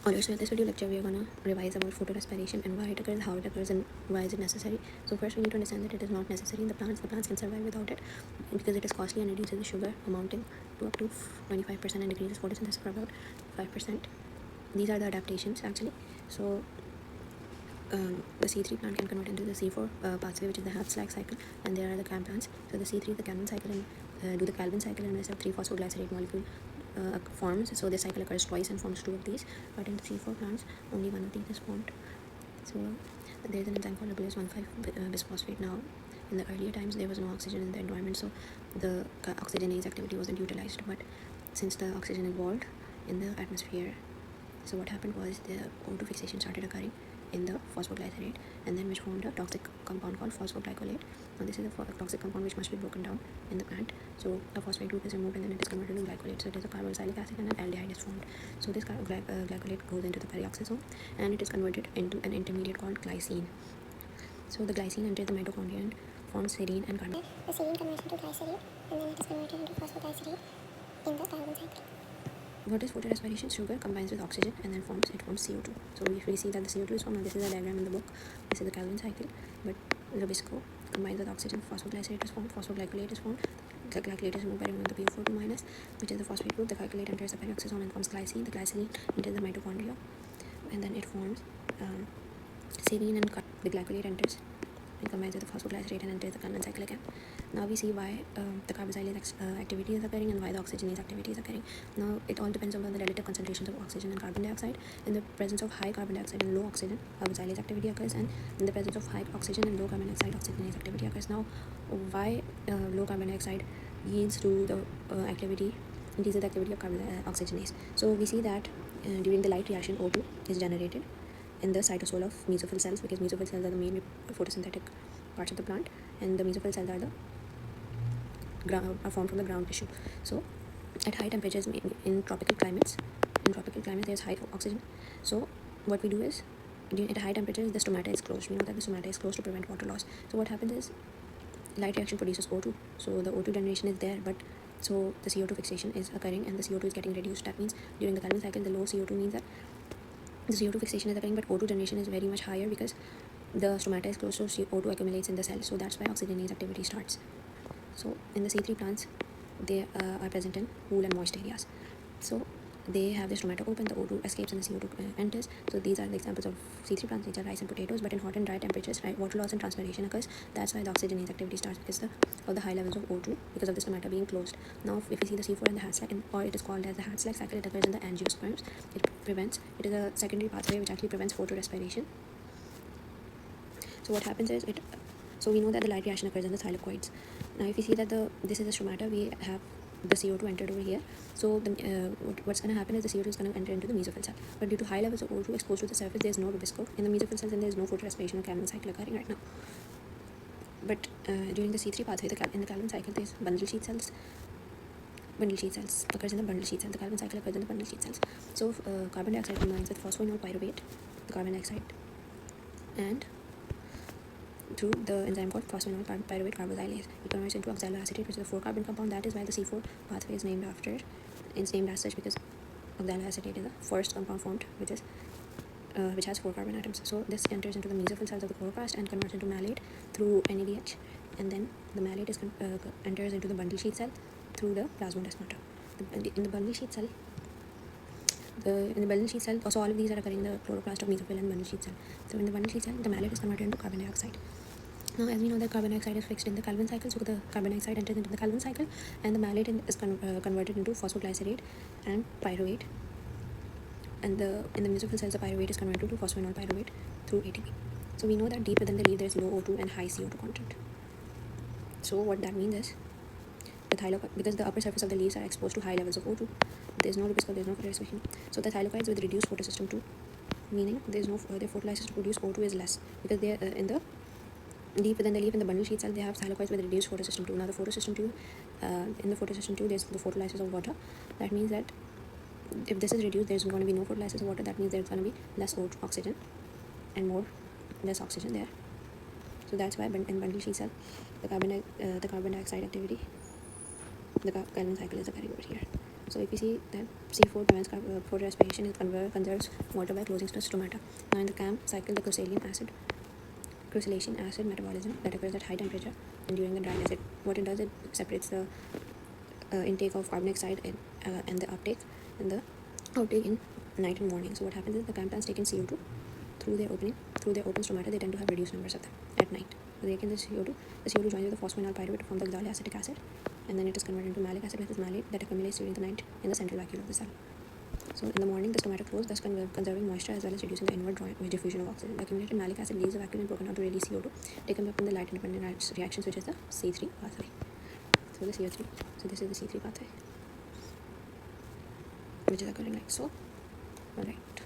Alright, so in this video lecture we are gonna revise about photorespiration and why it occurs, how it occurs, and why is it necessary. So first we need to understand that it is not necessary in the plants. The plants can survive without it because it is costly and reduces the sugar amounting to up to 25% and decreases photosynthesis for about 5%. These are the adaptations actually. So the C3 plant can convert into the C4 pathway, which is the half-slack cycle, and there are the CAM plants. So the C3, the Calvin cycle, and do the Calvin cycle, and a 3-phosphoglycerate molecule forms. So this cycle occurs twice and forms 2 of these, but in the C4 plants, only 1 of these is formed. So there is an enzyme called reglase 1,5-bisphosphate. Now, in the earlier times, there was no oxygen in the environment, so the oxygenase activity wasn't utilized. But since the oxygen evolved in the atmosphere, so what happened was the O2 fixation started occurring in the phosphoglycerate, and then which formed a toxic compound called phosphoglycolate. Now this is a toxic compound which must be broken down in the plant. So a phosphate group is removed and then it is converted to glycolate. So it is a carboxylic acid and an aldehyde is formed. So this glycolate goes into the peroxisome and it is converted into an intermediate called glycine. So the glycine enters the mitochondria and forms serine and carbon. The serine converts into glycerate and then it is converted into phosphoglycerate in the Calvin cycle. What is photorespiration? Sugar combines with oxygen and then forms CO2. So if we see that the CO2 is formed, now this is a diagram in the book. This is the Calvin cycle, but Lobisco combines with oxygen, phosphoglycerate is formed, phosphoglycolate is formed. The glycolate is removed by removing the PO4 minus, which is the phosphate group. The glycolate enters the peroxisome and forms glycine. The glycine enters the mitochondria, and then it forms serine and the glycolate enters and combines with the phosphoglycerate and enters the Calvin cycle again. Now we see why the carboxylase activity is occurring and why the oxygenase activity is occurring. Now it all depends on the relative concentrations of oxygen and carbon dioxide. In the presence of high carbon dioxide and low oxygen, carboxylase activity occurs, and in the presence of high oxygen and low carbon dioxide, oxygenase activity occurs. Now why low carbon dioxide yields to the activity, increases the activity of oxygenase. So we see that during the light reaction, O2 is generated in the cytosol of mesophyll cells, because mesophyll cells are the main photosynthetic parts of the plant, and the mesophyll cells are formed from the ground tissue. So at high temperatures in tropical climates, there's high oxygen. So what we do is, at high temperatures the stomata is closed. We know that the stomata is closed to prevent water loss. So what happens is light reaction produces O2. So the O2 generation is there, but so the CO2 fixation is occurring and the CO2 is getting reduced. That means during the Calvin cycle, the low CO2 means that the CO2 fixation is occurring, but O2 generation is very much higher because the stomata is closed, so O2 accumulates in the cell. So that's why oxygenase activity starts. So in the C3 plants, they are present in cool and moist areas. So they have the stomata open, the O2 escapes and the CO2 enters. So these are the examples of C3 plants, which are rice and potatoes. But in hot and dry temperatures, water loss and transpiration occurs. That's why the oxygenase activity starts, because of the high levels of O2, because of the stomata being closed. Now if we see the C4 and the half-slack, or it is called as the half-slack cycle, it occurs in the angiosperms. It is a secondary pathway which actually prevents photorespiration. So what happens is so we know that the light reaction occurs in the thylakoids. Now if you see that this is the stomata, we have the CO2 entered over here. So what's going to happen is the CO2 is going to enter into the mesophyll cell. But due to high levels of O2 exposed to the surface, there's no rubisco in the mesophyll cells, and there's no photorespiration or Calvin cycle occurring right now. But during the C3 pathway, in the Calvin cycle, there's bundle sheet cells. Bundle sheet cells occurs in the bundle sheet cell. The Calvin cycle occurs in the bundle sheet cells. So carbon dioxide combines with phosphoenol pyruvate, the carbon dioxide, and through the enzyme called phosphoenol pyruvate carboxylase, it converts into oxaloacetate, which is a 4-carbon compound. That is why the C4 pathway is named after it. It's named as such because oxaloacetate is the first compound formed, which has 4 carbon atoms. So this enters into the mesophyll cells of the chloroplast and converts into malate through NADH, and then the malate enters into the bundle sheet cell through the plasmodesmata. In the bundle sheet cell, also all of these are occurring in the chloroplast of mesophyll and bundle sheet cell. So in the bundle sheet cell, the malate is converted into carbon dioxide. Now, as we know that carbon dioxide is fixed in the Calvin cycle, so the carbon dioxide enters into the Calvin cycle, and the malate is converted into phosphoglycerate and pyruvate. And in the mesophyll cells, the pyruvate is converted to phosphoenol pyruvate through ATP. So we know that deep within the leaf there is low O2 and high CO2 content. So what that means is because the upper surface of the leaves are exposed to high levels of O2, there's no rubisco, there's no photorespiration. So the thylakoids with reduced photosystem 2, meaning their photolysis to produce O2 is less, because they are in the deep within the leaf, in the bundle sheet cell, they have thylakoids with reduced photosystem 2. Now the photosystem 2, in the photosystem 2, there's the photolysis of water. That means that if this is reduced, there's going to be no photolysis of water. That means there's going to be less oxygen and less oxygen there. So that's why in bundle sheet cell, the carbon dioxide activity, the Calvin cycle is occurring over here. So if you see that C4 prevents photorespiration, it conserves water by closing stomata. Now in the CAM cycle, the crucillation acid metabolism that occurs at high temperature and during the dryness, what it does, it separates the intake of carbonic acid and the uptake and the outtake in night and morning. So what happens is the CAM plants take in CO2 through their open stomata. They tend to have reduced numbers of them at night. So they take in the CO2 joins with the phosphoenol pyruvate to form the oxalic acid, and then it is converted into malic acid, which is malate that accumulates during the night in the central vacuole of the cell. So in the morning, the stomata close, thus conserving moisture as well as reducing the inward diffusion of oxygen. The accumulated malic acid leaves the vacuole and broken down to release CO2, taken up in the light independent reactions, which is the C3 pathway. So the CO3. So this is the C3 pathway, which is occurring like so. Alright.